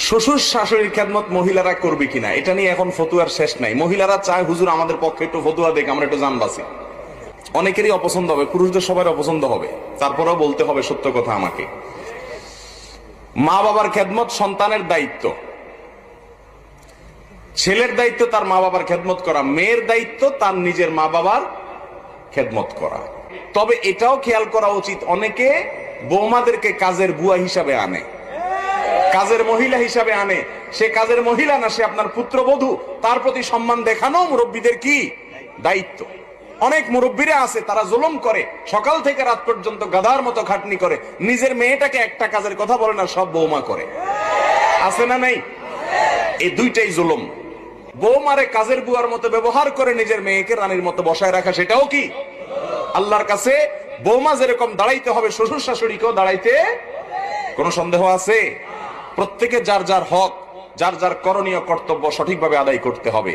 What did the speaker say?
শ্বশুর শাশুড়ির খেদমত মহিলারা করবে কিনা এটা নিয়ে এখন ফতুয়ার শেষ নাই। মহিলারা চায় হুজুর আমাদের পক্ষে একটু ফতুয়া দেখ, আমরা একটু জান বাঁচি। অনেকেরই অপছন্দ হবে, পুরুষদের সবার অপছন্দ হবে, তারপরেও বলতে হবে সত্য কথা আমাকে। মা বাবার খেদমত সন্তানের দায়িত্ব। ছেলের দায়িত্ব তার মা বাবার খেদমত করা, মেয়ের দায়িত্ব তার নিজের মা বাবার খেদমত করা। তবে এটাও খেয়াল করা উচিত, অনেকে বৌমাদেরকে কাজের বুয়া হিসাবে আনে, কাজের মহিলা হিসাবে আনে। সে কাজের মহিলা না, সে আপনার পুত্রবধূ। তার প্রতি সম্মান দেখানো মুরব্বীদের কি দায়িত্ব। অনেক মুরব্বীরা আছে তারা জুলুম করে, সকাল থেকে রাত পর্যন্ত গাধার মতো খাটনি করে, নিজের মেয়েটাকে একটা কাজের কথা বলে না, সব বৌমা করে। আছে না নাই? এই দুইটাই জুলুম। বৌমারে কাজের বুয়ার মতো ব্যবহার করে নিজের মেয়েকে রানীর মতো বসায় রাখা, সেটাও কি আল্লাহর কাছে বৌমা যেরকম দাঁড়াইতে হবে, শ্বশুর শাশুড়িকেও দাঁড়াইতে কোনো সন্দেহ আছে? প্রত্যেকে যার যার হক, যার যার করণীয় কর্তব্য সঠিকভাবে আদায় করতে হবে।